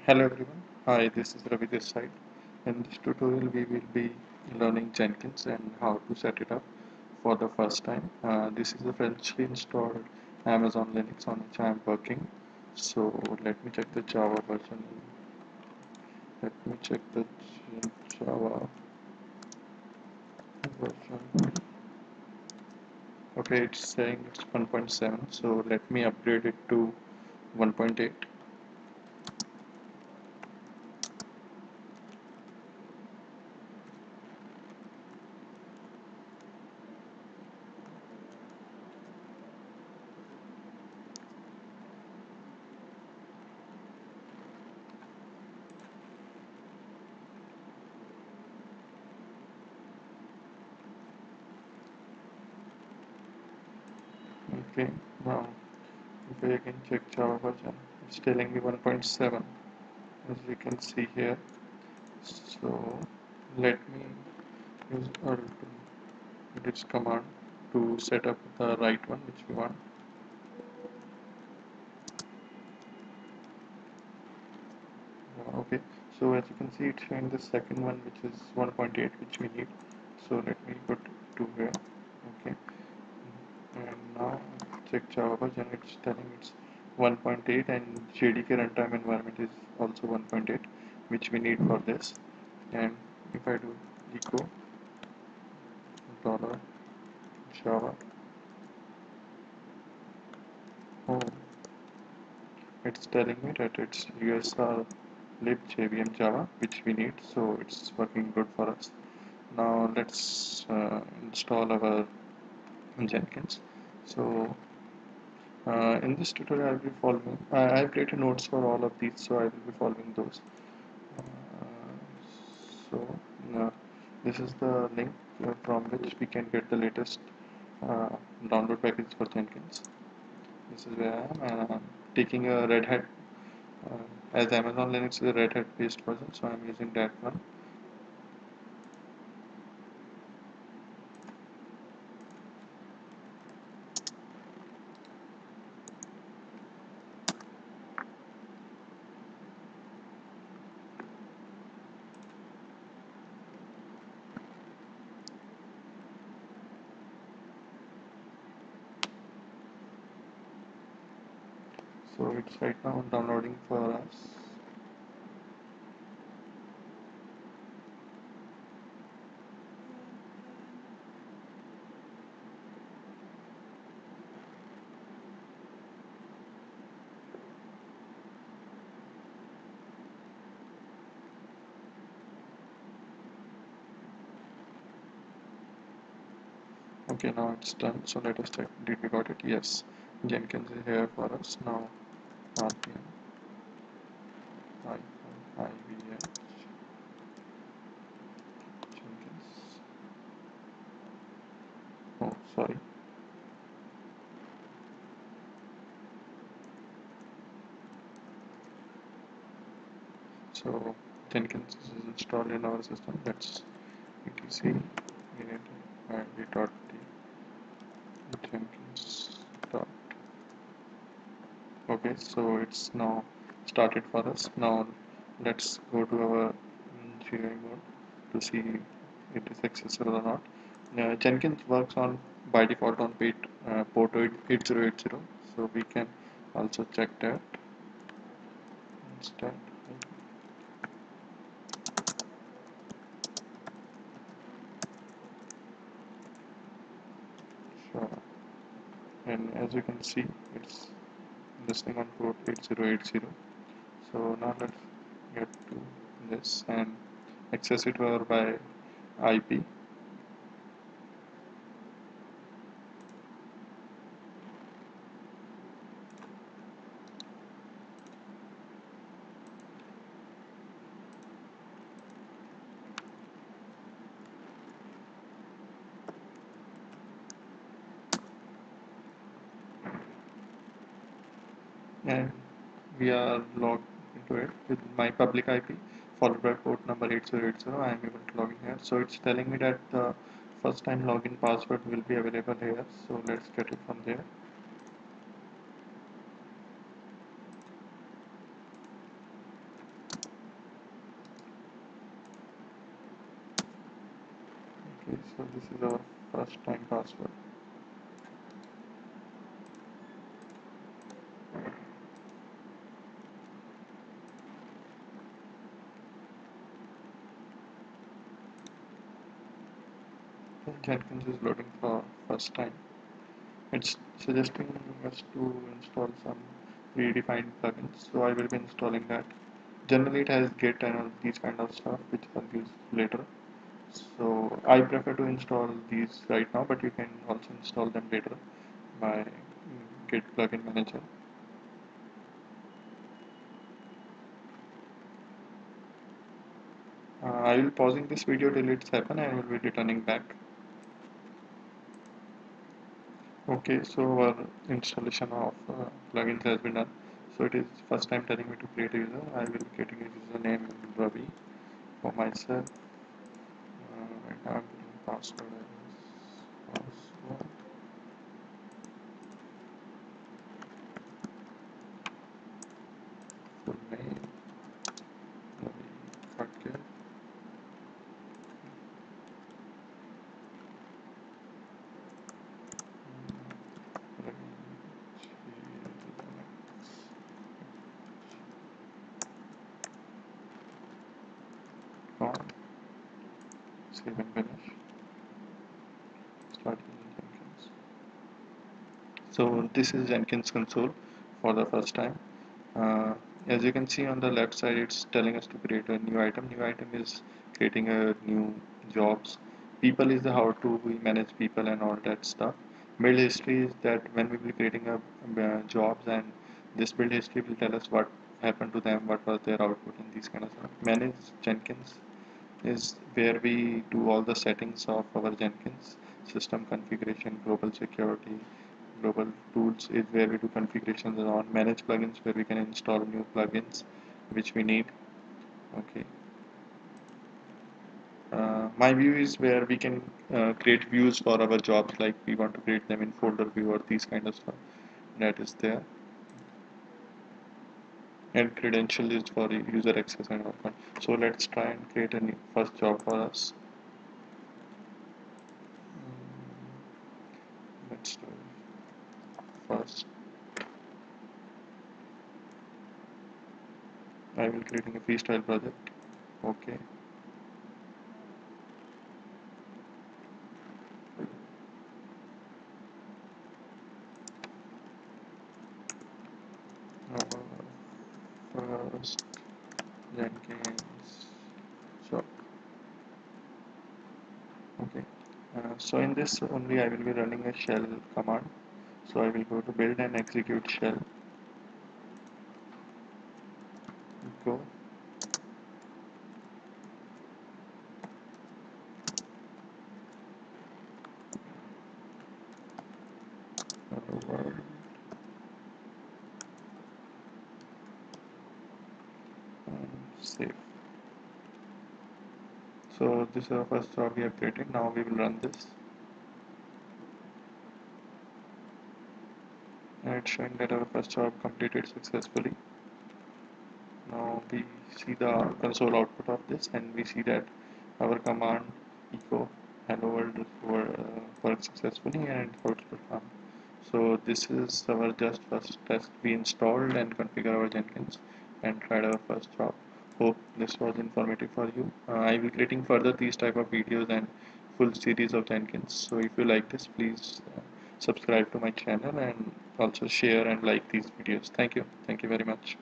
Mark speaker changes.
Speaker 1: Hello everyone, hi, this is Ravi this side. In this tutorial we will be learning Jenkins and how to set it up for the first time. This is a freshly installed Amazon Linux on which I am working. So let me check the Java version. Let me check the Java version. Okay, it's saying it's 1.7, so let me upgrade it to 1.8. Okay, now if I can check Java version, it's telling me 1.7 as you can see here. So let me use this command to set up the right one which we want. Okay, so as you can see it's showing the second one which is 1.8 which we need. So let me put 2 here. Okay, and now check Java version, it's telling it's 1.8 and JDK runtime environment is also 1.8 which we need for this. And if I do echo dollar Java home, it's telling me that it's USR lib JVM Java which we need, so it's working good for us. Now let's install our Jenkins. So in this tutorial I will be following, I have created notes for all of these, so I will be following those. Uh, so uh, this is the link from which we can get the latest uh, download package for Jenkins. This is where I am, and I'm taking a Red Hat as Amazon Linux is a Red Hat based version, so I'm using that one. So it's right now downloading for us. Okay, now it's done. So let us check. Did we got it? Yes. Jenkins is here for us now. RPM IVH Jenkins. Oh, sorry. So Jenkins is installed in our system. Let's etc init id.d Jenkins dot. Okay, so it's now started for us. Now let's go to our GUI mode to see it is accessible or not. Jenkins works on by default on port 8080, so we can also check that instead. Sure. And as you can see, it's listening on port 8080. So now let's get to this and access it over by IP. And we are logged into it with my public IP followed by port number 8080. I am able to log in here. So it's telling me that the first time login password will be available here. So let's get it from there. Okay, so this is our first time password. Jenkins is loading for first time. It's suggesting us to install some predefined plugins, so I will be installing that. Generally, it has Git and all these kind of stuff, which I'll use later. So I prefer to install these right now, but you can also install them later by Git plugin manager. I will pausing this video till it's happen and will be returning back. Okay, so our installation of plugins has been done. So it is first time telling me to create a user. I will be creating a username Ravi for myself. Right now I'm putting password as password. Full name Ravi Khatke. Ravi com. Save and finish. Start using Jenkins. So this is Jenkins console for the first time. As you can see on the left side, it's telling us to create a new item. New item is creating a new jobs. People is the how to we manage people and all that stuff. Build history is that when we will be creating a jobs, and this build history will tell us what happened to them, what was their output and these kind of stuff. Manage Jenkins is where we do all the settings of our Jenkins system configuration, global security, global tools is where we do configurations on manage plugins where we can install new plugins which we need. Okay. My view is where we can create views for our jobs, like we want to create them in folder view or these kind of stuff that is there. And credential is for user access and all that. So let's try and create a new first job for us. Let's do first. I will creating a freestyle project. Okay. First Jenkins. So okay. So in this only I will be running a shell command. So I will go to build and execute shell. Go. Hello world. And save. So this is our first job we have created. Now we will run this. And it's showing that our first job completed successfully. Now we see the console output of this, and we see that our command echo hello world worked successfully and output come. So this is our just first test. We installed and configured our Jenkins and tried our first job. Hope this was informative for you. I will be creating further these type of videos and full series of Jenkins. So if you like this, please subscribe to my channel and also share and like these videos. Thank you. Thank you very much.